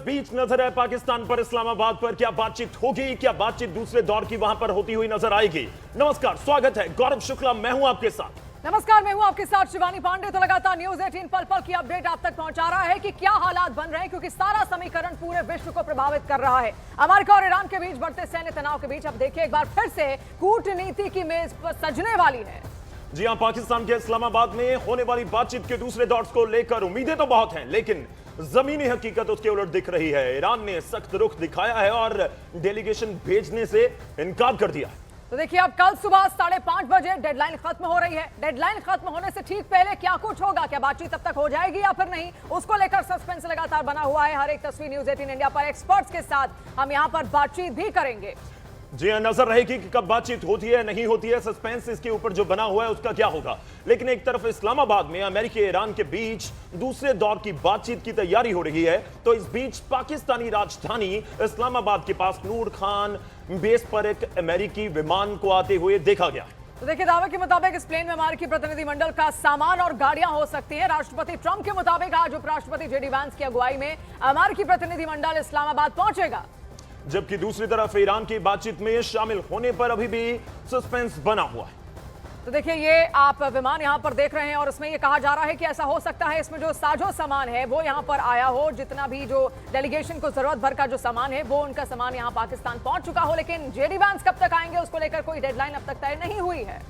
बीच नजर है पाकिस्तान पर इस्लामाबाद पर। क्या बातचीत होगी, क्या बातचीत दूसरे दौर की वहां पर होती हुई नजर आएगी? नमस्कार, स्वागत है, गौरव शुक्ला मैं हूं आपके साथ। नमस्कार, मैं हूं आपके साथ शिवानी पांडे। तो लगातार न्यूज 18 पल पल की अपडेट आप तक पहुंचा रहा है कि क्या हालात बन रहे हैं, क्योंकि सारा समीकरण पूरे विश्व को प्रभावित कर रहा है। अमेरिका और ईरान के बीच बढ़ते सैन्य तनाव के बीच अब देखिए एक बार फिर से कूटनीति की मेज पर सजने वाली है। जी हां, पाकिस्तान के इस्लामाबाद में होने वाली बातचीत के दूसरे दौर को लेकर उम्मीदें तो बहुत हैं, लेकिन जमीनी हकीकत उसके उलट दिख रही है। ईरान ने सख्त रुख दिखाया है और डेलीगेशन भेजने से इनकार कर दिया है। तो देखिए अब कल सुबह 5:30 बजे डेडलाइन खत्म हो रही है। डेडलाइन खत्म होने से ठीक पहले क्या कुछ होगा, क्या बातचीत तब तक हो जाएगी या फिर नहीं, उसको लेकर सस्पेंस लगातार बना हुआ है। हर एक तस्वीर न्यूज 18 इंडिया पर एक्सपर्ट्स के साथ हम यहां पर बातचीत भी करेंगे। जी हां, नजर रहेगी कि कब बातचीत होती है नहीं होती है। सस्पेंस इसके ऊपर जो बना हुआ है उसका क्या होगा। लेकिन एक तरफ इस्लामाबाद में अमेरिका ईरान के बीच दूसरे दौर की बातचीत की तैयारी हो रही है, तो इस बीच पाकिस्तानी राजधानी इस्लामाबाद के पास नूर खान बेस पर एक अमेरिकी विमान को आते हुए देखा गया। तो देखिए दावे के मुताबिक इस प्लेन में अमेरिकी प्रतिनिधिमंडल का सामान और गाड़ियां हो सकती हैं। राष्ट्रपति ट्रंप के मुताबिक आज उपराष्ट्रपति जेडी वांस की अगुवाई में अमेरिकी प्रतिनिधिमंडल इस्लामाबाद पहुंचेगा, जबकि दूसरी तरफ ईरान की बातचीत में शामिल होने पर अभी भी सस्पेंस बना हुआ है। तो देखिए ये आप विमान यहां पर देख रहे हैं और इसमें ये कहा जा रहा है कि ऐसा हो सकता है इसमें जो साजो सामान है वो यहां पर आया हो, जितना भी जो डेलीगेशन को जरूरत भर का जो सामान है वो उनका सामान यहां पाकिस्तान पहुंच चुका हो। लेकिन जेडी वांस कब तक आएंगे उसको लेकर कोई डेडलाइन अब तक तय नहीं हुई है।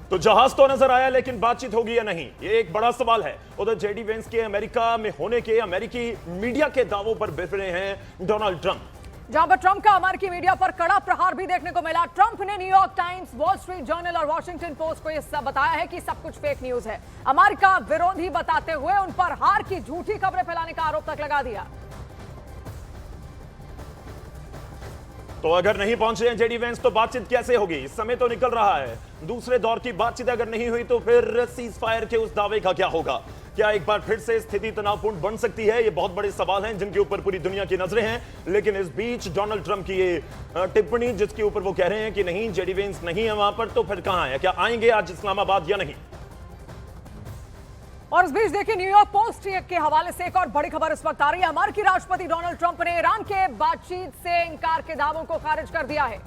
तो जहाज तो नजर आया, लेकिन बातचीत होगी या नहीं, ये एक बड़ा सवाल है। उधर जेडी वेंस के अमेरिका में होने के अमेरिकी मीडिया के दावों पर बिफरे हैं डोनाल्ड ट्रंप, जहां पर ट्रंप का अमेरिकी मीडिया पर कड़ा प्रहार भी देखने को मिला। ट्रंप ने New York times, wall street journal और वॉशिंगटन पोस्ट को यह सब बताया है कि सब कुछ फेक न्यूज है। अमेरिका विरोधी बताते हुए उन पर हार की झूठी खबरें फैलाने का आरोप तक लगा दिया। तो अगर नहीं पहुंचे हैं जेडी वेंस तो बातचीत कैसे होगी? इस समय तो निकल रहा है दूसरे दौर की बातचीत अगर नहीं हुई तो फिर सीज फायर के उस दावे का क्या होगा? क्या एक बार फिर से स्थिति तनावपूर्ण बन सकती है? ये बहुत बड़े सवाल हैं जिनके ऊपर पूरी दुनिया की नजरें हैं। लेकिन इस बीच डोनाल्ड ट्रंप की ये टिप्पणी जिसके ऊपर वो कह रहे हैं कि नहीं जेडी वेंस नहीं है वहां पर, तो फिर कहां है? क्या आएंगे आज इस्लामाबाद या नहीं? और इस बीच देखिए न्यूयॉर्क पोस्ट के हवाले से एक और बड़ी खबर इस वक्त आ रही है। अमेरिकी राष्ट्रपति डोनाल्ड ट्रंप ने ईरान के बातचीत से इंकार के दावों को खारिज कर दिया है।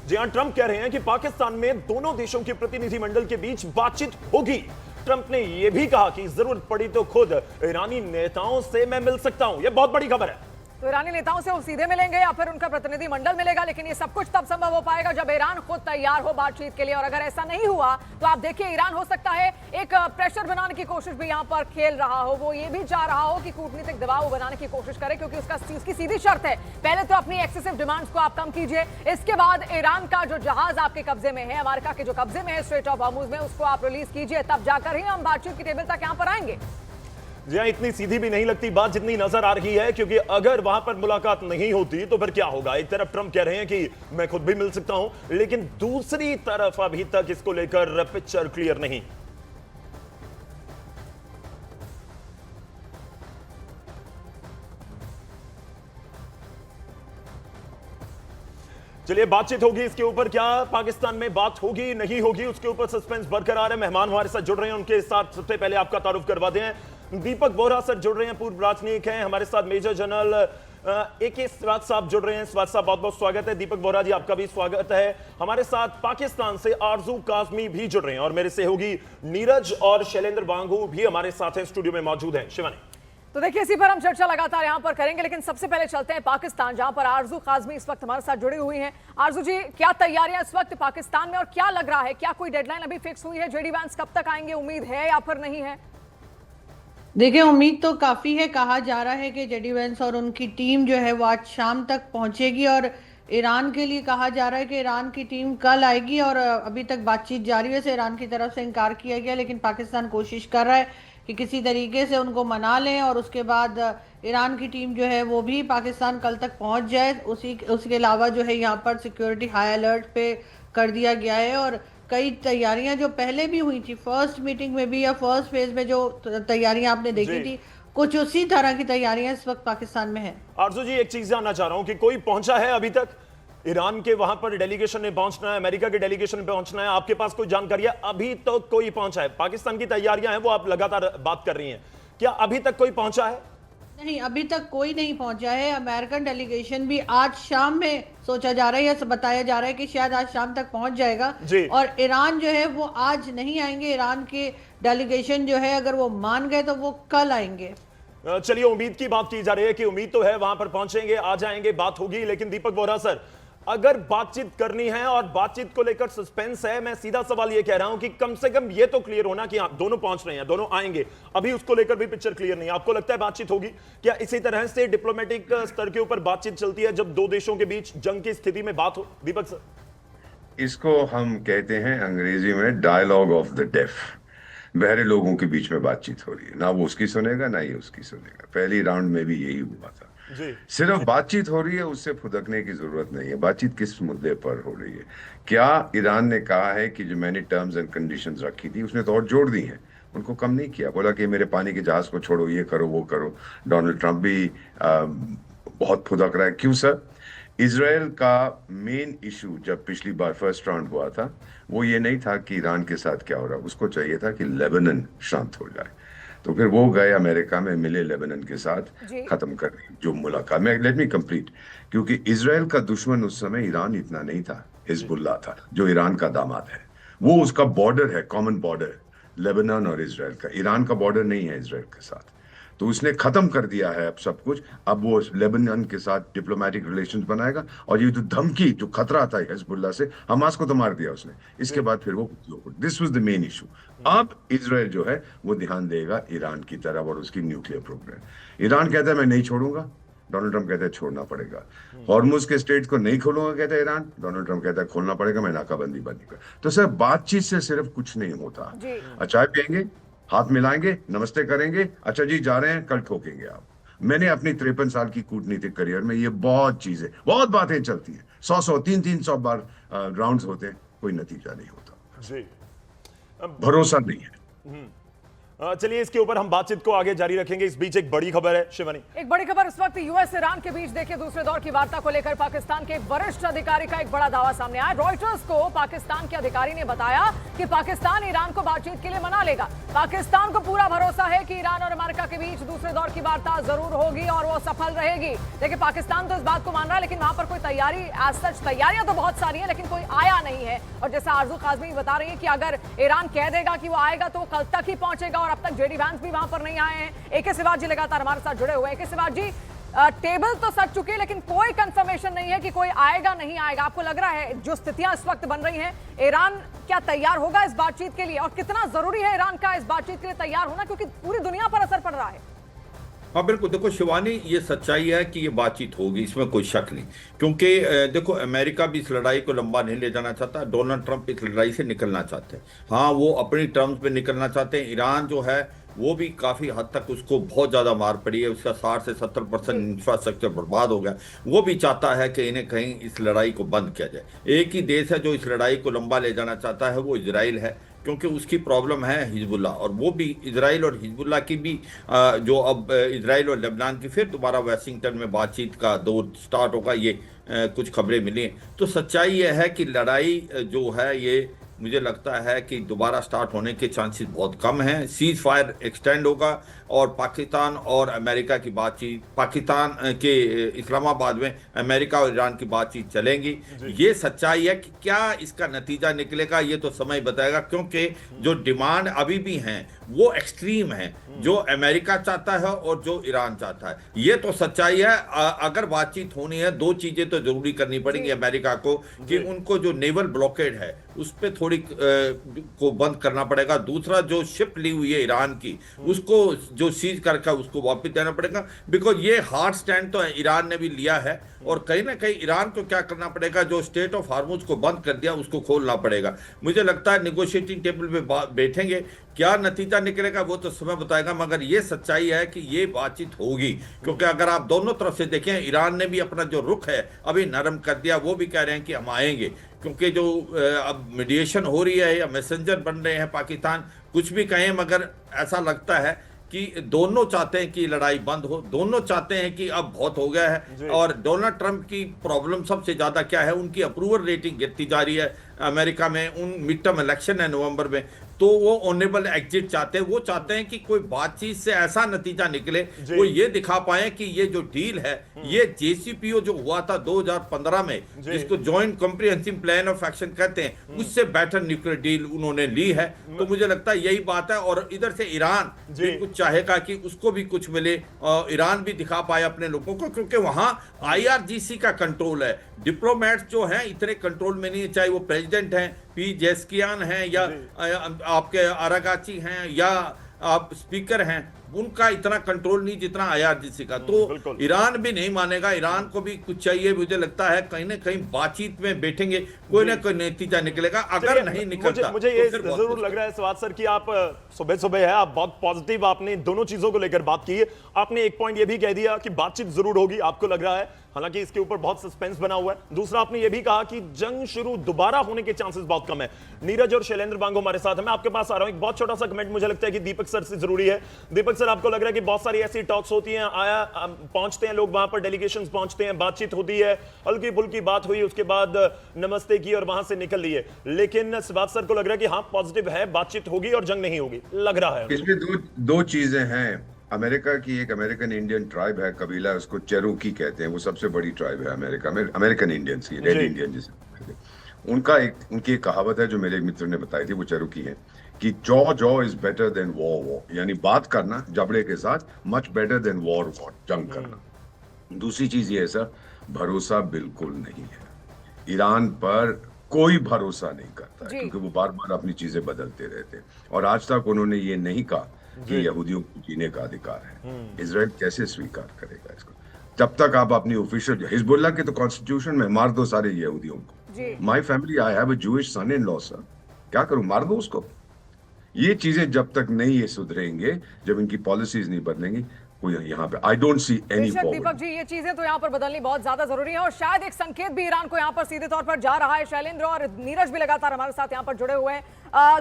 जी हां, ट्रंप कह रहे हैं कि पाकिस्तान में दोनों देशों के प्रतिनिधिमंडल के बीच बातचीत होगी। ट्रंप ने यह भी कहा कि जरूरत पड़ी तो खुद ईरानी नेताओं से मैं मिल सकता हूं। यह बहुत बड़ी खबर है। तो ईरानी नेताओं से वो सीधे मिलेंगे या फिर उनका प्रतिनिधिमंडल मिलेगा, लेकिन ये सब कुछ तब संभव हो पाएगा जब ईरान खुद तैयार हो बातचीत के लिए। और अगर ऐसा नहीं हुआ तो आप देखिए ईरान हो सकता है एक प्रेशर बनाने की कोशिश भी यहाँ पर खेल रहा हो। वो ये भी चाह रहा हो कि कूटनीतिक दबाव बनाने की कोशिश करे, क्योंकि उसकी सीधी शर्त है पहले तो अपनी एक्सेसिव डिमांड्स को आप कम कीजिए, इसके बाद ईरान का जो जहाज आपके कब्जे में है, अमेरिका के जो कब्जे में है स्ट्रेट ऑफ हॉर्मुज में, उसको आप रिलीज कीजिए, तब जाकर ही हम बातचीत की टेबल तक यहाँ पर आएंगे। जी हां, इतनी सीधी भी नहीं लगती बात जितनी नजर आ रही है, क्योंकि अगर वहां पर मुलाकात नहीं होती तो फिर क्या होगा? एक तरफ ट्रंप कह रहे हैं कि मैं खुद भी मिल सकता हूं, लेकिन दूसरी तरफ अभी तक इसको लेकर पिक्चर क्लियर नहीं। चलिए, बातचीत होगी इसके ऊपर, क्या पाकिस्तान में बात होगी नहीं होगी उसके ऊपर सस्पेंस बरकरार है। मेहमान हमारे साथ जुड़ रहे हैं, उनके साथ सबसे पहले आपका तारुफ करवा दें। दीपक बोहरा सर जुड़ रहे हैं, पूर्व राजनयिक हैं। हमारे साथ मेजर जनरल AK स्वात साहब जुड़ रहे हैं। स्वात साहब बहुत बहुत स्वागत है। दीपक बोहरा जी आपका भी स्वागत है। हमारे साथ पाकिस्तान से आरजू काजमी भी जुड़ रहे हैं और मेरे सहयोगी नीरज और शैलेंद्र वांगू भी हमारे साथ हैं, स्टूडियो में मौजूद हैं। शिवानी, तो देखिए इसी पर हम चर्चा लगातार यहां पर करेंगे, लेकिन सबसे पहले चलते हैं पाकिस्तान, जहां पर आरजू काजमी इस वक्त हमारे साथ जुड़ी हुई हैं। आरजू जी, क्या तैयारियां इस वक्त पाकिस्तान में और क्या लग रहा है, क्या कोई डेडलाइन अभी फिक्स हुई है? जेडी वांस कब तक आएंगे, उम्मीद है या फिर नहीं है? देखिए उम्मीद तो काफी है। कहा जा रहा है कि जेडी वेंस और उनकी टीम जो है वो आज शाम तक पहुंचेगी और ईरान के लिए कहा जा रहा है कि ईरान की टीम कल आएगी। और अभी तक बातचीत जारी है, से ईरान की तरफ से इनकार किया गया, लेकिन पाकिस्तान कोशिश कर रहा है कि किसी तरीके से उनको मना लें और उसके बाद ईरान की टीम जो है वो भी पाकिस्तान कल तक पहुंच जाए। उसके अलावा जो है यहाँ पर सिक्योरिटी हाई अलर्ट पे कर दिया गया है और कई तैयारियां जो पहले भी हुई थी फर्स्ट मीटिंग में भी या फर्स्ट फेज में जो तैयारियां आपने देखी थी, कुछ उसी तरह की तैयारियां इस वक्त पाकिस्तान में है। आरजू जी, एक चीज जानना चाह रहा हूं कि कोई पहुंचा है अभी तक? ईरान के वहां पर डेलीगेशन ने पहुंचना है, अमेरिका के डेलीगेशन ने पहुंचना है, आपके पास कोई जानकारी है? अभी तो कोई पहुंचा है? पाकिस्तान की तैयारियां हैं वो आप लगातार बात कर रही हैं, क्या अभी तक कोई पहुंचा है? नहीं, अभी तक कोई नहीं पहुंचा है। अमेरिकन डेलीगेशन भी आज शाम में सोचा जा रहा है या बताया जा रहा है कि शायद आज शाम तक पहुंच जाएगा। जी। और ईरान जो है वो आज नहीं आएंगे। ईरान के डेलीगेशन जो है अगर वो मान गए तो वो कल आएंगे। चलिए, उम्मीद की बात की जा रही है कि उम्मीद तो है वहां पर पहुंचेंगे, आ जाएंगे, बात होगी। लेकिन दीपक बोहरा सर, अगर बातचीत करनी है और बातचीत को लेकर सस्पेंस है, मैं सीधा सवाल ये कह रहा हूं कि कम से कम ये तो क्लियर होना कि हाँ, दोनों पहुंच रहे हैं, दोनों आएंगे। अभी उसको लेकर भी पिक्चर क्लियर नहीं है। आपको लगता है बातचीत होगी? क्या इसी तरह से डिप्लोमेटिक स्तर के ऊपर बातचीत चलती है जब दो देशों के बीच जंग की स्थिति में बात हो? दीपक सर, इसको हम कहते हैं अंग्रेजी में डायलॉग ऑफ द डेफ। बहरे लोगों के बीच में बातचीत हो रही है, ना वो उसकी सुनेगा ना ये उसकी सुनेगा। पहली राउंड में भी यही हुआ था। जी। सिर्फ बातचीत हो रही है, उससे फुदकने की जरूरत नहीं है। बातचीत किस मुद्दे पर हो रही है? क्या ईरान ने कहा है कि जो मैंने टर्म्स एंड कंडीशंस रखी थी उसने तो और जोड़ दी हैं, उनको कम नहीं किया। बोला कि मेरे पानी के जहाज को छोड़ो, ये करो वो करो। डोनाल्ड ट्रंप भी बहुत फुदक रहा है। क्यों सर? इजराइल का मेन इशू जब पिछली बार फर्स्ट राउंड हुआ था वो ये नहीं था कि ईरान के साथ क्या हो रहा, उसको चाहिए था कि लेबनान शांत हो जाए। तो फिर वो गए अमेरिका में, मिले लेबनान के साथ, खत्म कर दी जो मुलाकात में। Let me complete. क्योंकि इजराइल का दुश्मन उस समय ईरान इतना नहीं था, हिजबुल्लाह था जो ईरान का दामाद है। वो उसका बॉर्डर है, कॉमन बॉर्डर लेबनान और इजराइल का। ईरान का बॉर्डर नहीं है इजराइल के साथ। तो उसने खत्म कर दिया है अब सब कुछ। अब वो लेबनान के साथ डिप्लोमेटिक रिलेशंस बनाएगा। और ये जो धमकी, जो खतरा था हिजबुल्लाह से, हमास को तो मार दिया उसने। इसके बाद फिर वो this was the main issue. अब इजराइल जो है वो ध्यान देगा ईरान की तरफ और उसकी न्यूक्लियर प्रोग्राम। ईरान कहता है मैं नहीं छोड़ूंगा, डोनाल्ड ट्रंप कहता है छोड़ना पड़ेगा। हॉर्मुज के स्टेट को नहीं खोलूंगा कहता है ईरान, डोनाल्ड ट्रंप कहता है खोलना पड़ेगा, मैं नाकाबंदी बनेगा। तो सर, बातचीत से सिर्फ कुछ नहीं होता। चाय पियेंगे, हाथ मिलाएंगे, नमस्ते करेंगे, अच्छा जी जा रहे हैं, कल ठोकेंगे आप। मैंने अपनी 53 साल की कूटनीतिक करियर में ये बहुत चीजें, बहुत बातें चलती हैं। 100 300 बार राउंड्स होते हैं, कोई नतीजा नहीं होता। जी। भरोसा नहीं है। चलिए, इसके ऊपर हम बातचीत को आगे जारी रखेंगे। इस बीच एक बड़ी खबर है शिवानी। एक बड़ी खबर इस वक्त यूएस ईरान के बीच देखिए दूसरे दौर की वार्ता को लेकर पाकिस्तान के एक वरिष्ठ अधिकारी का एक बड़ा दावा सामने आया। रॉयटर्स को पाकिस्तान के अधिकारी ने बताया कि पाकिस्तान ईरान को बातचीत के लिए मना लेगा। पाकिस्तान को पूरा भरोसा है कि ईरान और अमेरिका के बीच दूसरे दौर की वार्ता जरूर होगी और वो सफल रहेगी। देखिए, पाकिस्तान तो इस बात को मान रहा है, लेकिन वहां पर कोई तैयारी, एज सच तैयारियां तो बहुत सारी हैं, लेकिन कोई आया नहीं है। और जैसा आरजू काजमी बता रही है कि अगर ईरान कह देगा कि वो आएगा तो कल तक ही पहुंचेगा। और अब तक जेडी वैंस वहां पर नहीं आए हैं। एके सिवाज जी लगातार हमारे साथ जुड़े हुए हैं। एके सिवाज जी, टेबल तो सज चुकी है, लेकिन कोई कंफर्मेशन नहीं है कि कोई आएगा नहीं आएगा। आपको लग रहा है जो स्थितियां इस वक्त बन रही हैं, ईरान क्या तैयार होगा इस बातचीत के लिए? और कितना जरूरी है ईरान का इस बातचीत के लिए तैयार होना, क्योंकि पूरी दुनिया पर असर पड़ रहा है। हाँ बिल्कुल, देखो शिवानी, ये सच्चाई है कि ये बातचीत होगी, इसमें कोई शक नहीं। क्योंकि देखो, अमेरिका भी इस लड़ाई को लंबा नहीं ले जाना चाहता, डोनाल्ड ट्रंप इस लड़ाई से निकलना चाहते हैं। हाँ, वो अपनी टर्म्स पे निकलना चाहते हैं। ईरान जो है वो भी काफ़ी हद तक उसको बहुत ज़्यादा मार पड़ी है, उसका 60 से 70% इंफ्रास्ट्रक्चर बर्बाद हो गया। वो भी चाहता है कि इन्हें कहीं इस लड़ाई को बंद किया जाए। एक ही देश है जो इस लड़ाई को लंबा ले जाना चाहता है, वो इजराइल है, क्योंकि उसकी प्रॉब्लम है हिजबुल्लाह। और वो भी इजराइल और हिजबुल्लाह की भी जो अब इजराइल और लेबनान की फिर दोबारा वाशिंगटन में बातचीत का दौर स्टार्ट होगा, ये कुछ खबरें मिली हैं। तो सच्चाई ये है कि लड़ाई जो है ये मुझे लगता है कि दोबारा स्टार्ट होने के चांसेस बहुत कम हैं। सीज फायर एक्सटेंड होगा और पाकिस्तान और अमेरिका की बातचीत, पाकिस्तान के इस्लामाबाद में अमेरिका और ईरान की बातचीत चलेंगी। ये सच्चाई है कि क्या इसका नतीजा निकलेगा ये तो समय बताएगा, क्योंकि जो डिमांड अभी भी हैं वो एक्सट्रीम है, जो अमेरिका चाहता है और जो ईरान चाहता है। ये तो सच्चाई है। अगर बातचीत होनी है, दो चीजें तो जरूरी करनी पड़ेंगी अमेरिका को, कि उनको जो नेवल ब्लॉकेड है उस पर थोड़ी को बंद करना पड़ेगा। दूसरा, जो शिप ली हुई है ईरान की, उसको जो सीज करके उसको वापस देना पड़ेगा। बिकॉज ये हार्ड स्टैंड तो ईरान ने भी लिया है, और कहीं ना कहीं ईरान को क्या करना पड़ेगा, जो स्टेट ऑफ हार्मुज को बंद कर दिया उसको खोलना पड़ेगा। मुझे लगता है निगोशिएटिंग टेबल पे बैठेंगे, क्या नतीजा निकलेगा वो तो समय बताएगा, मगर ये सच्चाई है कि ये बातचीत होगी। क्योंकि अगर आप दोनों तरफ से देखें, ईरान ने भी अपना जो रुख है अभी नरम कर दिया, वो भी कह रहे हैं कि हम आएंगे, क्योंकि जो अब मीडिएशन हो रही है या मैसेंजर बन रहे हैं पाकिस्तान, कुछ भी कहें मगर ऐसा लगता है कि दोनों चाहते हैं कि लड़ाई बंद हो, दोनों चाहते हैं कि अब बहुत हो गया है। और डोनाल्ड ट्रंप की प्रॉब्लम सबसे ज्यादा क्या है, उनकी अप्रूवल रेटिंग गिरती जा रही है अमेरिका में। उन मिड टर्म इलेक्शन है नवंबर में, तो वो ऑनरेबल एग्जिट चाहते हैं। वो चाहते हैं कि कोई बातचीत से ऐसा नतीजा निकले, जी। वो ये दिखा पाए कि ये जो डील है, ये JCPO जो हुआ था 2015 में, जी। जिसको joint comprehensive plan of action कहते हैं, उससे बेटर न्यूक्लियर डील उन्होंने ली है। तो मुझे लगता है यही बात है। और इधर से ईरान जी। भी कुछ चाहेगा कि उसको भी कुछ मिले, ईरान भी दिखा पाए अपने लोगों को, क्योंकि वहां IRGC का कंट्रोल है। डिप्लोमेट्स जो हैं इतने कंट्रोल में नहीं है, चाहे वो प्रेसिडेंट हैं, P. जेस्कियान हैं, या आपके आरागाची हैं, या आप स्पीकर हैं, उनका इतना कंट्रोल नहीं जितना IRGC का। तो बिल्कुल। ईरान भी नहीं मानेगा, ईरान को भी कुछ चाहिए। मुझे लगता है कहीं ना कहीं बातचीत में बैठेंगे, कोई ना कोई नतीजा निकलेगा। अगर नहीं निकलता मुझे ये तो फिर बहुत जरूर मुश्किल। लग रहा है सवाद सर कि आप सुबह सुबह है, आप बहुत पॉजिटिव, आपने दोनों चीजों को लेकर बात की है। आपने एक पॉइंट ये भी कह दिया कि बातचीत जरूर होगी, आपको लग रहा है, हालांकि इसके ऊपर बहुत सस्पेंस बना हुआ है। दूसरा, आपने ये भी कहा कि जंग शुरू दोबारा होने के चांसेस बहुत कम है। नीरज और शैलेंद्र बांगो हमारे साथ है, मैं आपके पास आ रहा हूं। एक बहुत छोटा सा कमेंट मुझे लगता है कि दीपक सर से जरूरी है। दीपक सर, आपको लग रहा है कि बहुत सारी ऐसी टॉक्स होती हैं, पहुंचते हैं लोग वहां पर, डेलीगेशंस पहुंचते हैं, बातचीत होती है, हल्की फुल्की बात हुई, उसके बाद नमस्ते की और वहां से निकल लिए। लेकिन सवाद सर को लग रहा है कि हाँ, पॉजिटिव है, बातचीत होगी और जंग नहीं होगी, लग रहा है। इसमें दो चीजें हैं। अमेरिका की एक अमेरिकन इंडियन ट्राइब है, कबीला, उसको चेरोकी कहते हैं, वो सबसे बड़ी ट्राइब है अमेरिका में, अमेरिकन इंडियंस की, रेड इंडियन जिसे कहते हैं। उनकी एक कहावत है जो मेरे एक मित्र ने बताई थी, वो चेरोकी है, कि jaw is better than war, यानी बात करना जबड़े के साथ मच बेटर देन वॉर, जंग करना। दूसरी चीज ये है सर, भरोसा बिल्कुल नहीं है। ईरान पर कोई भरोसा नहीं करता है, क्योंकि वो बार बार अपनी चीजें बदलते रहते हैं। और आज तक उन्होंने ये नहीं कहा कि यहूदियों को जीने का अधिकार है। इजराइल कैसे स्वीकार करेगा इसको? जब तक आप अपनी ऑफिशियल, हिजबुल्लाह के तो कॉन्स्टिट्यूशन में मार दो सारे यहूदियों को। My family, I have a Jewish son in law sir, क्या करूं, मार दो उसको। ये चीजें जब तक नहीं ये सुधरेंगे, जब इनकी पॉलिसीज नहीं बदलेंगी, कोई यहाँ पे आई डोंट सी एनी बेशक दीपक जी, ये चीजें तो यहाँ पर बदलनी बहुत ज्यादा जरूरी है, और शायद एक संकेत भी ईरान को यहाँ पर सीधे तौर पर जा रहा है। शैलेंद्र और नीरज भी लगातार हमारे साथ यहाँ पर जुड़े हुए हैं।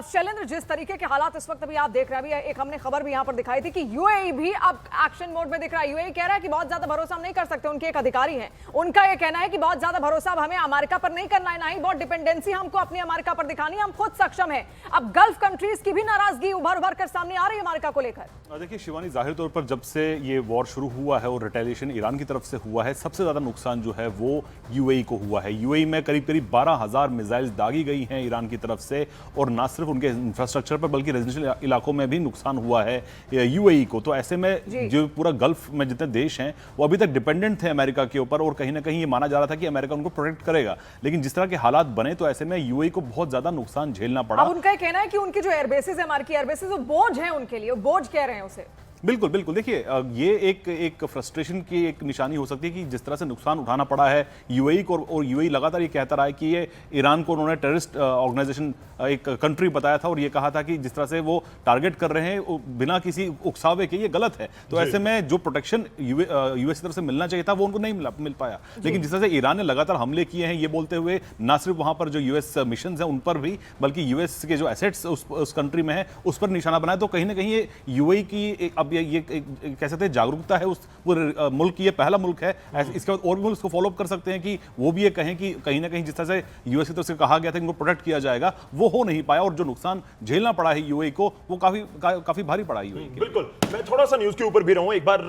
शैलेंद्र, जिस तरीके के हालात इस वक्त अभी आप देख रहे हैं, अभी एक हमने खबर भी यहाँ पर दिखाई थी कि UAE भी अब एक्शन मोड में दिख रहा है। UAE कह रहा है कि बहुत ज्यादा भरोसा हम नहीं कर सकते, उनके एक अधिकारी हैं, उनका ये कहना है कि बहुत ज्यादा भरोसा अब हमें अमेरिका पर नहीं करना है, ना ही बहुत डिपेंडेंसी हमको अपनी अमेरिका पर दिखानी है, हम खुद सक्षम है। अब गल्फ कंट्रीज की भी नाराजगी उभर कर सामने आ रही है अमेरिका को लेकर। देखिए शिवानी, जाहिर तौर पर जब से ये वॉर शुरू हुआ है और रिटेलिएशन ईरान की तरफ से हुआ है, सबसे ज्यादा नुकसान जो है वो UAE को हुआ है। UAE में करीब करीब 12,000 मिसाइल्स दागी गई हैं ईरान की तरफ से, और ना सिर्फ उनके इंफ्रास्ट्रक्चर पर बल्कि रेजिडेंशियल इलाकों में भी नुकसान हुआ है UAE को। तो ऐसे में जो पूरा गल्फ में जितने देश हैं वो अभी तक डिपेंडेंट थे अमेरिका के ऊपर, और कहीं ना कहीं ये माना जा रहा था कि अमेरिका उनको प्रोटेक्ट करेगा। लेकिन जिस तरह के हालात बने, तो ऐसे में UAE को बहुत ज्यादा नुकसान झेलना पड़ा। अब उनका कहना है कि उनकी जो एयरबेसेस है, अमेरिकी एयरबेसेस, वो बोझ है उनके लिए, वो बोझ कह रहे हैं उसे। बिल्कुल बिल्कुल, देखिए ये एक फ्रस्ट्रेशन की एक निशानी हो सकती है कि जिस तरह से नुकसान उठाना पड़ा है UAE को, और UAE लगातार ये कहता रहा है कि ये ईरान को उन्होंने टेररिस्ट ऑर्गेनाइजेशन, एक कंट्री बताया था, और ये कहा था कि जिस तरह से वो टारगेट कर रहे हैं बिना किसी उकसावे के, ये गलत है। तो ऐसे में जो प्रोटेक्शन US की तरफ से मिलना चाहिए था वो उनको नहीं मिल पाया। लेकिन जिस तरह से ईरान ने लगातार हमले किए हैं, ये बोलते हुए ना सिर्फ वहां पर जो US मिशन है उन पर भी, बल्कि US के जो एसेट्स उस कंट्री में है उस पर निशाना बनाया, तो कहीं ना कहीं ये UAE की अब ये कह सकते हैं जागरूकता है उस मुल्क की, ये पहला मुल्क है। इसके बाद और भी मुल्क इसको फॉलो अप कर सकते हैं कि वो भी ये कहें कि कहीं ना कहीं जिस तरह से US की तरफ से कहा गया था इनको प्रोटेक्ट किया जाएगा, वो हो नहीं पाया, और जो नुकसान झेलना पड़ा है UAE को, वो काफी भारी पड़ा है UAE को। बिल्कुल, मैं थोड़ा सा न्यूज के ऊपर भी रहूं। एक बार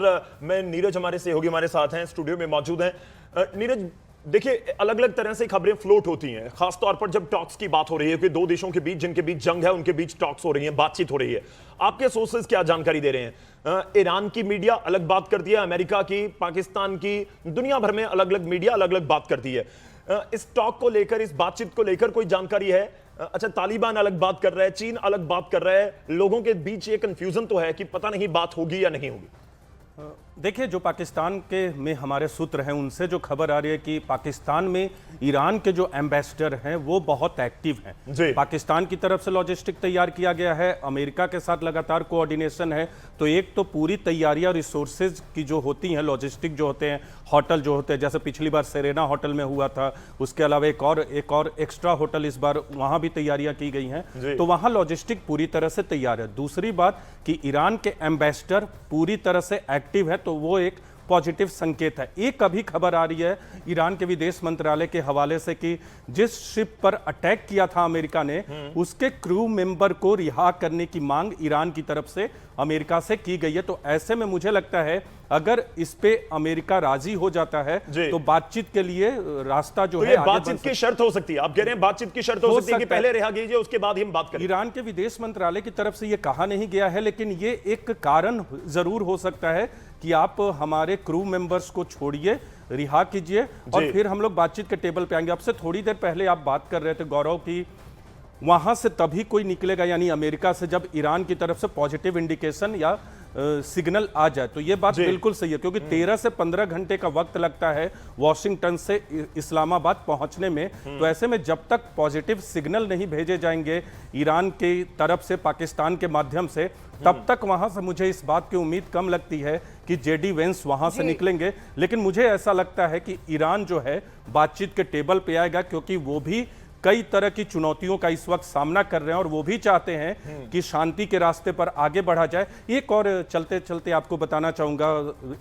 मैं, नीरज हमारे सहयोगी हमारे साथ हैं, स्टूडियो में मौजूद हैं। नीरज, देखिए अलग अलग तरह से खबरें फ्लोट होती हैं, खासतौर पर जब टॉक्स की बात हो रही है कि दो देशों के बीच, जिनके बीच जंग है, उनके बीच टॉक्स हो रही है, बातचीत हो रही है। आपके सोर्सेज क्या जानकारी दे रहे हैं? ईरान की मीडिया अलग बात करती है, अमेरिका की, पाकिस्तान की, दुनिया भर में अलग अलग मीडिया अलग अलग बात करती है। इस टॉक को लेकर, इस बातचीत को लेकर कोई जानकारी है? अच्छा, तालिबान अलग बात कर रहा है, चीन अलग बात कर रहा है, लोगों के बीच ये कंफ्यूजन तो है कि पता नहीं बात होगी या नहीं होगी। देखिए, जो पाकिस्तान के में हमारे सूत्र हैं उनसे जो खबर आ रही है कि पाकिस्तान में ईरान के जो एम्बेसडर हैं वो बहुत एक्टिव हैं। पाकिस्तान की तरफ से लॉजिस्टिक तैयार किया गया है, अमेरिका के साथ लगातार कोऑर्डिनेशन है। तो एक तो पूरी तैयारियां रिसोर्सेज की जो होती हैं, लॉजिस्टिक जो होते हैं, होटल जो होते हैं, जैसे पिछली बार सेरेना होटल में हुआ था, उसके अलावा एक और एक्स्ट्रा होटल इस बार वहाँ भी तैयारियाँ की गई हैं। तो वहाँ लॉजिस्टिक पूरी तरह से तैयार है। दूसरी बात कि ईरान के एम्बेसडर पूरी तरह से एक्टिव है, तो वो एक पॉजिटिव संकेत है। एक अभी खबर आ रही है ईरान के विदेश मंत्रालय के हवाले से कि जिस शिप पर अटैक किया था अमेरिका ने, उसके क्रू मेंबर को रिहा करने की मांग ईरान की तरफ से अमेरिका से की गई है। तो ऐसे में मुझे लगता है अगर इस पे अमेरिका राजी हो जाता है तो बातचीत के लिए रास्ता जो तो है ये आगे बातचीत की शर्त हो सकती है, आप कह रहे हैं बातचीत की शर्त हो सकती है कि पहले रिहा कीजिए उसके बाद ही हम बात करें। ईरान के विदेश मंत्रालय की तरफ से ये कहा नहीं गया है, लेकिन ये एक कारण जरूर हो सकता है कि आप हमारे क्रू मेंबर्स को छोड़िए, रिहा कीजिए और फिर हम लोग बातचीत के टेबल पे आएंगे। आपसे थोड़ी देर पहले आप बात कर रहे थे गौरव की वहां से तभी कोई निकलेगा, यानी अमेरिका से, जब ईरान की तरफ से पॉजिटिव इंडिकेशन या सिग्नल आ जाए। तो ये बात बिल्कुल सही है, क्योंकि 13 से 15 घंटे का वक्त लगता है वॉशिंगटन से इस्लामाबाद पहुंचने में। तो ऐसे में जब तक पॉजिटिव सिग्नल नहीं भेजे जाएंगे ईरान की तरफ से पाकिस्तान के माध्यम से, तब तक वहां से मुझे इस बात की उम्मीद कम लगती है कि जेडी वेंस वहां से निकलेंगे। लेकिन मुझे ऐसा लगता है कि ईरान जो है बातचीत के टेबल पे आएगा, क्योंकि वो भी कई तरह की चुनौतियों का इस वक्त सामना कर रहे हैं और वो भी चाहते हैं कि शांति के रास्ते पर आगे बढ़ा जाए। एक और चलते चलते आपको बताना चाहूंगा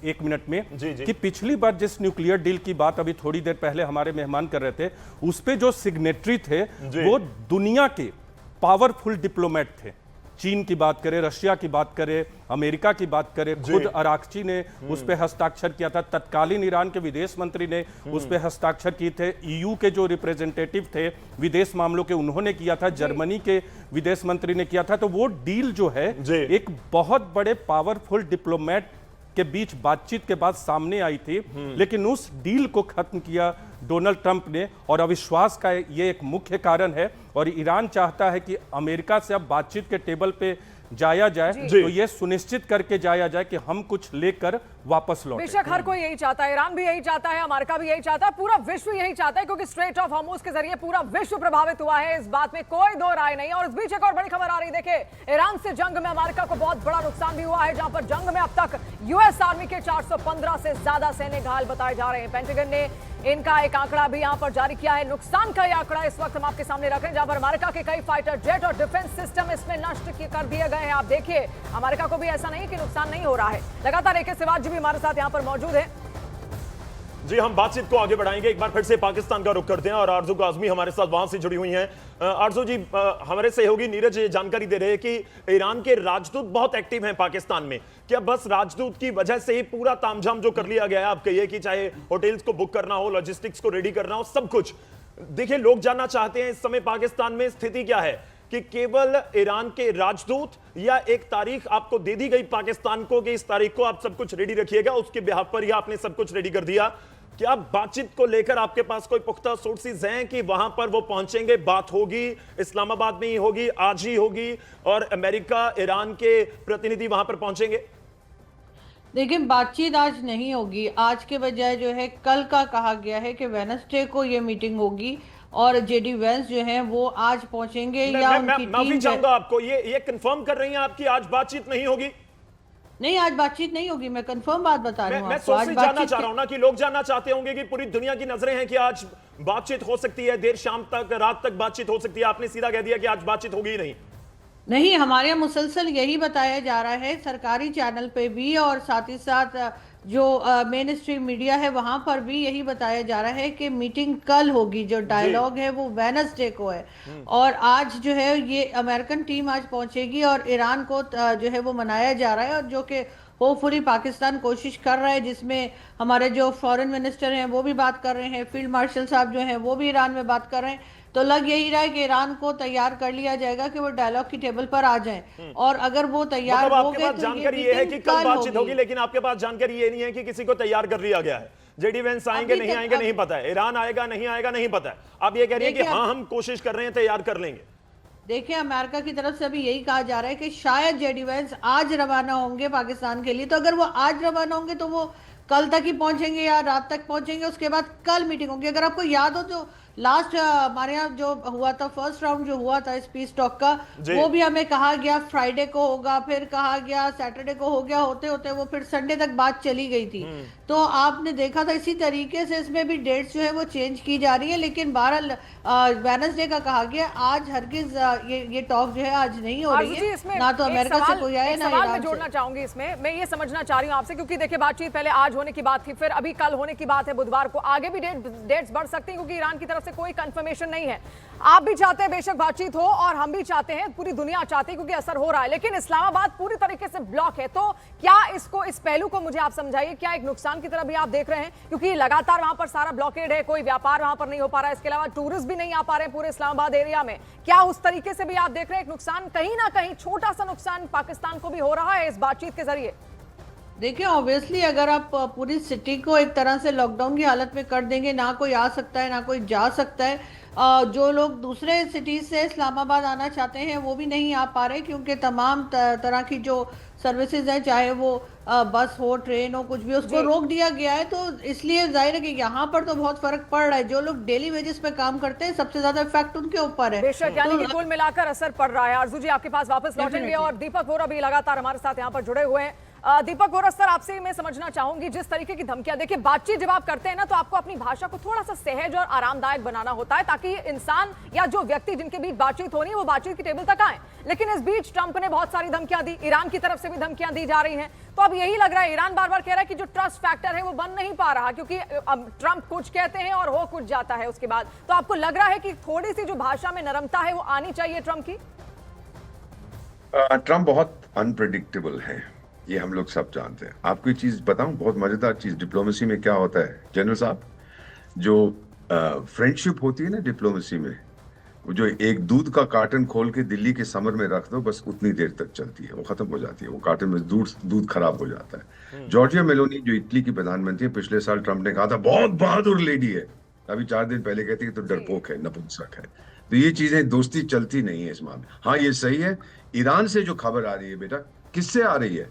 1 मिनट में कि पिछली बार जिस न्यूक्लियर डील की बात अभी थोड़ी देर पहले हमारे मेहमान कर रहे थे, उस पे जो सिग्नेटरी थे वो दुनिया के पावरफुल डिप्लोमेट थे। चीन की बात करें, रशिया की बात करें, अमेरिका की बात करें, खुद अराक्ची ने उस पे हस्ताक्षर किया था, तत्कालीन ईरान के विदेश मंत्री ने उस पे हस्ताक्षर किए थे, ईयू के जो रिप्रेजेंटेटिव थे विदेश मामलों के उन्होंने किया था, जर्मनी के विदेश मंत्री ने किया था। तो वो डील जो है एक बहुत बड़े पावरफुल डिप्लोमेट के बीच बातचीत के बाद सामने आई थी, लेकिन उस डील को खत्म किया डोनाल्ड ट्रंप ने, और अविश्वास का ये एक मुख्य कारण है। और ईरान चाहता है कि अमेरिका से अब बातचीत के टेबल पे जाया जाए, तो ये सुनिश्चित करके जाया जाए कि हम कुछ लेकर वापस लौटें। बेशक हर कोई यही चाहता है, ईरान भी यही चाहता है, अमेरिका भी यही चाहता है, पूरा विश्व यही चाहता है, क्योंकि स्ट्रेट ऑफ हॉर्मुज के जरिए पूरा विश्व प्रभावित हुआ है, इस बात में कोई दो राय नहीं। और इस बीच एक और बड़ी खबर आ रही, देखिए ईरान से जंग में अमेरिका को बहुत बड़ा नुकसान भी हुआ है, जहां पर जंग में अब तक यूएस आर्मी के 415 से ज्यादा सैनिक घायल बताए जा रहे हैं। पेंटागन ने इनका एक आंकड़ा भी यहां पर जारी किया है, नुकसान का यह आंकड़ा इस वक्त हम आपके सामने रख रहे हैं, जहां पर अमेरिका के कई फाइटर जेट और डिफेंस सिस्टम इसमें नष्ट कर दिए गए हैं। आप देखिए अमेरिका को भी ऐसा नहीं कि नुकसान नहीं हो रहा है। लगातार AK सिवाज जी भी हमारे साथ यहां पर मौजूद है। जी, हम बातचीत को आगे बढ़ाएंगे, एक बार फिर से पाकिस्तान का रुख करते हैं और आरजू काज़मी हमारे साथ वहां से जुड़ी हुई हैं। आरजू जी, हमारे सहयोगी नीरज ये जानकारी दे रहे हैं कि ईरान के राजदूत बहुत एक्टिव हैं पाकिस्तान में। क्या बस राजदूत की वजह से ही पूरा तामझाम जो कर लिया गया है, आप कहिए कि चाहे होटल्स को बुक करना हो, लॉजिस्टिक्स को रेडी करना हो, सब कुछ? देखिए, लोग जानना चाहते हैं इस समय पाकिस्तान में स्थिति क्या है, कि केवल ईरान के राजदूत या एक तारीख आपको दे दी गई पाकिस्तान को कि इस तारीख को आप सब कुछ रेडी रखिएगा, उसके बिहाफ पर ही आपने सब कुछ रेडी कर दिया? क्या बातचीत को लेकर आपके पास कोई पुख्ता सोर्सेज हैं कि वहां पर वो पहुंचेंगे, बात होगी, इस्लामाबाद में ही होगी, आज ही होगी, और अमेरिका ईरान के प्रतिनिधि वहां पर पहुंचेंगे? देखिए, बातचीत आज नहीं होगी, आज के बजाय जो है कल का कहा गया है कि वेडनेसडे को ये मीटिंग होगी और जेडी वेंस जो है वो आज पहुंचेंगे या उनकी टीम। माफी चाहूंगा आपको, ये कंफर्म कर रही हैं आपकी आज बातचीत नहीं होगी? नहीं, आज बातचीत नहीं होगी, मैं कंफर्म बात बता रही हूँ। मैं सोच से जानना चाह रहा हूं ना, कि लोग जानना चाहते होंगे कि पूरी दुनिया की नजरें हैं कि आज बातचीत हो सकती है, देर शाम तक, रात तक बातचीत हो सकती है, आपने सीधा कह दिया कि आज बातचीत होगी ही नहीं। नहीं, हमारे यहाँ मुसलसल यही बताया जा रहा है, सरकारी चैनल पे भी और साथ ही साथ जो मेन स्ट्रीम मीडिया है वहां पर भी यही बताया जा रहा है कि मीटिंग कल होगी, जो डायलॉग है वो वेडनेसडे को है। और आज जो है ये अमेरिकन टीम आज पहुंचेगी और ईरान को जो है वो मनाया जा रहा है, और जो कि होपफुली पाकिस्तान कोशिश कर रहा है, जिसमें हमारे जो फॉरेन मिनिस्टर हैं वो भी बात कर रहे हैं, फील्ड मार्शल साहब जो हैं वो भी ईरान में बात कर रहे हैं। तो लग यही रहा है कि ईरान को तैयार कर लिया जाएगा कि वो डायलॉग की टेबल पर आ जाएं, और अगर वो तैयार मतलब हो आपके गए पास तो जानकारी ये है कि कल बातचीत होगी, लेकिन आपके पास जानकारी ये नहीं है कि किसी को तैयार कर लिया गया है। जेडी वेंस आएंगे नहीं आएंगे नहीं पता है, ईरान आएगा नहीं आएगा नहीं पता है, आप ये कह रही है कि हाँ हम कोशिश कर रहे हैं, तैयार कर लेंगे। देखिए, अमेरिका की तरफ से अभी यही कहा जा रहा है कि शायद जेडी वेंस आज रवाना होंगे पाकिस्तान के लिए। तो अगर वो आज रवाना होंगे तो वो कल तक ही पहुंचेंगे या रात तक पहुंचेंगे, उसके बाद कल मीटिंग होगी। अगर आपको याद हो तो लास्ट हमारे यहाँ जो हुआ था, फर्स्ट राउंड जो हुआ था इस पीस टॉक का, जी। वो भी हमें कहा गया फ्राइडे को होगा, फिर कहा गया सैटरडे को हो गया, होते होते वो फिर संडे तक बात चली गई थी। तो आपने देखा था इसी तरीके से इसमें भी डेट्स जो है वो चेंज की जा रही है, लेकिन बहरहाल वेडनेसडे का कहा गया, आज हरगिज ये टॉक जो है आज नहीं हो रही आरजू जी, है, इसमें ना तो एक अमेरिका से सवाल- कोई आए एक ना सवाल मैं ईरान जोड़ना से। चाहूंगी इसमें। मैं ये समझना चाह रही हूँ आपसे, क्योंकि देखिए बातचीत पहले आज होने की बात थी, फिर अभी कल होने की बात है, बुधवार को आगे भी डेट्स बढ़ सकती हैं, क्योंकि ईरान की तरफ से कोई कंफर्मेशन नहीं है। आप भी चाहते हैं बेशक बातचीत हो, और हम भी चाहते हैं, पूरी दुनिया चाहती है, क्योंकि असर हो रहा है, लेकिन इस्लामाबाद पूरी तरीके से ब्लॉक है। तो क्या इसको, इस पहलू को मुझे आप समझाइए, क्या एक नुकसान की तरह भी आप देख रहे हैं, क्योंकि लगातार वहां पर सारा ब्लॉकेड है, कोई व्यापार वहां पर नहीं हो पा रहा है, इसके अलावा टूरिस्ट भी नहीं आ पा रहे हैं पूरे इस्लामाबाद एरिया में। क्या उस तरीके से भी आप देख रहे हैं एक नुकसान, कहीं ना कहीं छोटा सा नुकसान पाकिस्तान को भी हो रहा है इस बातचीत के जरिए? देखिए ऑब्वियसली अगर आप पूरी सिटी को एक तरह से लॉकडाउन की हालत में कर देंगे, ना कोई आ सकता है ना कोई जा सकता है, जो लोग दूसरे सिटीज से इस्लामाबाद आना चाहते हैं वो भी नहीं आ पा रहे, क्योंकि तमाम तरह की जो सर्विसेज हैं, चाहे वो बस हो, ट्रेन हो, कुछ भी, उसको रोक दिया गया है। तो इसलिए जाहिर है कि यहाँ पर तो बहुत फर्क पड़ रहा है। जो लोग डेली वेजेस पे काम करते हैं, सबसे ज्यादा इफेक्ट उनके ऊपर है। बेशक, यानी तो कि कुल मिलाकर असर पड़ रहा है। आरजू जी आपके पास वापस लौटेंगे, और दीपक वोरा भी लगातार हमारे साथ यहाँ पर जुड़े हुए हैं। दीपक वोरा सर, आपसे मैं समझना चाहूंगी, जिस तरीके की धमकियां, देखिए बातचीत जब आप करते हैं ना, तो आपको अपनी भाषा को थोड़ा सा सहज और आरामदायक बनाना होता है, ताकि इंसान या जो व्यक्ति जिनके बीच बातचीत होनी है वो बातचीत की टेबल तक आए। लेकिन इस बीच ट्रंप ने बहुत सारी धमकियां दी, ईरान की तरफ से भी धमकियां दी जा रही हैं। तो अब यही लग रहा है, ईरान बार बार कह रहा है कि जो ट्रस्ट फैक्टर है वो बन नहीं पा रहा, क्योंकि अब ट्रंप कुछ कहते हैं और हो कुछ जाता है उसके बाद। तो आपको लग रहा है कि थोड़ी सी जो भाषा में नरमता है वो आनी चाहिए ट्रंप की? ट्रम्प बहुत अनप्रेडिक्टेबल है, ये हम लोग सब जानते हैं। आपको एक चीज बताऊं, बहुत मजेदार चीज डिप्लोमेसी में क्या होता है जनरल साहब, जो फ्रेंडशिप होती है ना डिप्लोमेसी में, वो जो एक दूध का कार्टन खोल के दिल्ली के समर में रख दो, बस उतनी देर तक चलती है, वो खत्म हो जाती है, वो कार्टन में दूध खराब हो जाता है। जॉर्जिया मेलोनी जो इटली की प्रधानमंत्री है, पिछले साल ट्रम्प ने कहा था बहुत बहादुर लेडी है, अभी 4 दिन पहले कहती है तो डरपोक है, नपुंसक है। तो ये चीजें, दोस्ती चलती नहीं है इस मामले। हाँ ये सही है, ईरान से जो खबर आ रही है बेटा, किससे आ रही है?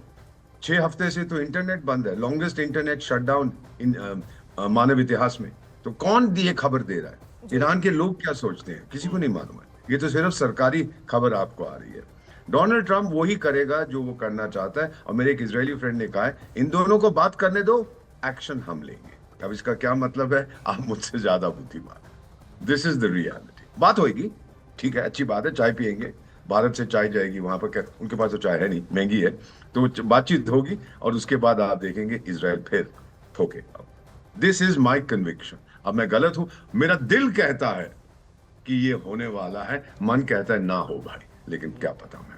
6 हफ्ते से तो इंटरनेट बंद है, लॉन्गेस्ट इंटरनेट शटडाउन इन मानव इतिहास में। तो कौन ये खबर दे रहा है? ईरान के लोग क्या सोचते हैं, किसी को नहीं मालूम है। ये तो सिर्फ सरकारी खबर आपको आ रही है। डोनाल्ड ट्रंप वही करेगा जो वो करना चाहता है, और मेरे एक इजरायली फ्रेंड ने कहा है, इन दोनों को बात करने दो, एक्शन हम लेंगे। अब इसका क्या मतलब है? आप मुझसे ज्यादा बुद्धिमान। This is the reality. बात होगी, ठीक है, अच्छी बात है, चाय पियेंगे, भारत से चाय जाएगी वहां पर, उनके पास तो चाय है नहीं, महंगी है, तो बातचीत होगी, और उसके बाद आप देखेंगे इजराइल फिर ठोकेगा। This is my conviction. अब मैं गलत हूं, मेरा दिल कहता है कि ये होने वाला है, मन कहता है ना हो भाई, लेकिन क्या पता मैं,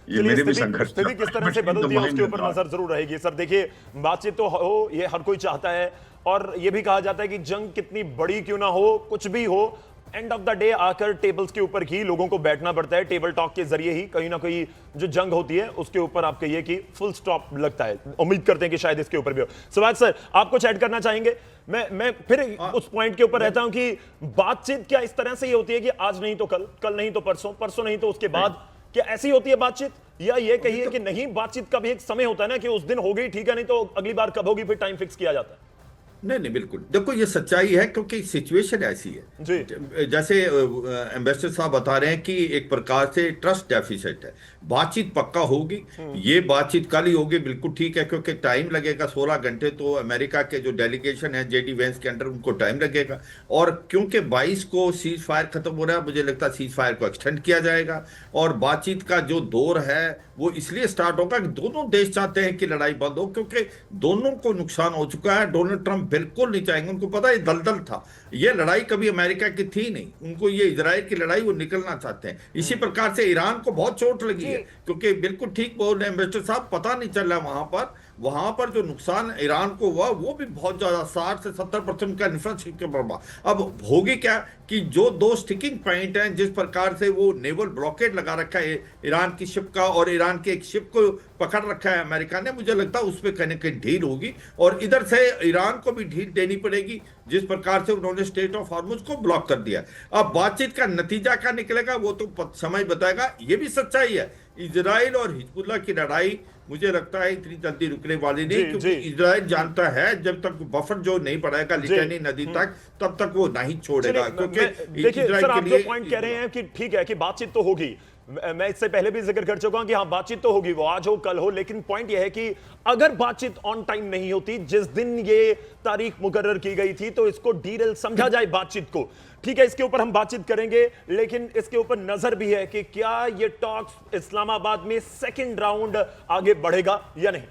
ये मेरे भी संघर्ष स्थिति किस तरह से बदलती है उसके ऊपर नजर जरूर रहेगी। सर देखिए, बातचीत तो हो, ये हर कोई चाहता है, और ये भी कहा जाता है कि जंग कितनी बड़ी क्यों ना हो, कुछ भी हो, एंड ऑफ द डे आकर टेबल्स के ऊपर ही लोगों को बैठना पड़ता है। टेबल टॉक के जरिए ही कहीं ना कहीं जो जंग होती है उसके ऊपर आप कहिए कि फुल स्टॉप लगता है। उम्मीद करते हैं कि शायद इसके ऊपर भी हो। सुभाष सर, आप कुछ ऐड करना चाहेंगे? मैं फिर उस पॉइंट के ऊपर रहता हूं कि बातचीत क्या इस तरह से ये होती है कि आज नहीं तो कल, कल नहीं तो परसों, परसों नहीं तो उसके बाद, क्या ऐसी होती है बातचीत? या ये कहिए कि नहीं, बातचीत का भी एक समय होता है ना कि उस दिन हो गई ठीक है, नहीं तो अगली बार कब होगी, फिर टाइम फिक्स किया जाता है। नहीं बिल्कुल, देखो ये सच्चाई है, क्योंकि सिचुएशन ऐसी है जी। जैसे एम्बेसडर साहब बता रहे हैं कि एक प्रकार से ट्रस्ट डेफिसिट है। बातचीत पक्का होगी, ये बातचीत कल ही होगी, बिल्कुल ठीक है, क्योंकि टाइम लगेगा 16 घंटे, तो अमेरिका के जो डेलीगेशन है जेडी वेंस के अंडर, उनको टाइम लगेगा। और क्योंकि 22 को सीज फायर खत्म हो रहा है, मुझे लगता है सीज फायर को एक्सटेंड किया जाएगा, और बातचीत का जो दौर है वो इसलिए स्टार्ट होगा कि दोनों देश चाहते हैं कि लड़ाई बंद हो, क्योंकि दोनों को नुकसान हो चुका है। डोनाल्ड ट्रंप बिल्कुल नहीं चाहेंगे, उनको पता है दलदल था, ये लड़ाई कभी अमेरिका की थी नहीं, उनको ये इजराइल की लड़ाई वो निकलना चाहते हैं। इसी प्रकार से ईरान को बहुत चोट लगी है, क्योंकि बिल्कुल ठीक बोल रहे हैं एम्बेसडर साहब, पता नहीं चल रहा वहां पर जो नुकसान ईरान को हुआ वो भी बहुत ज्यादा, 60 से 70% का इंफ्रास्ट्रक्चर बर्बाद। अब होगी क्या कि जो 2 स्टिकिंग पॉइंट हैं, जिस प्रकार से वो नेवल ब्लॉकेड लगा रखा है ईरान की शिप का, और ईरान की एक शिप को पकड़ रखा है अमेरिका ने, मुझे लगता है उस पर कहीं ना कहीं ढील होगी और इधर से ईरान को भी ढील देनी पड़ेगी जिस प्रकार से उन्होंने स्टेट ऑफ हॉर्मुज को ब्लॉक कर दिया। अब बातचीत का नतीजा क्या निकलेगा वो तो समय बताएगा। ये भी सच्चाई है, इजराइल और हिजबुल्लाह की लड़ाई मुझे लगता है इतनी जल्दी रुकने वाली नहीं, क्योंकि इजराइल जानता है जब तक बफर जो नहीं बढ़ाएगा लिटानी नदी तक तब तक वो नहीं छोड़ेगा। क्योंकि देखिए सर, आप जो पॉइंट कह रहे हैं कि ठीक है कि बातचीत तो होगी, मैं इससे पहले भी जिक्र कर चुका हूं कि हाँ बातचीत तो होगी, वो आज हो कल हो, लेकिन पॉइंट यह है कि अगर बातचीत ऑन टाइम नहीं होती, जिस दिन ये तारीख मुकर्रर की गई थी, तो इसको डीरेल समझा जाए बातचीत को। ठीक है, इसके ऊपर हम बातचीत करेंगे, लेकिन इसके ऊपर नजर भी है कि क्या ये टॉक्स इस्लामाबाद में सेकंड राउंड आगे बढ़ेगा या नहीं।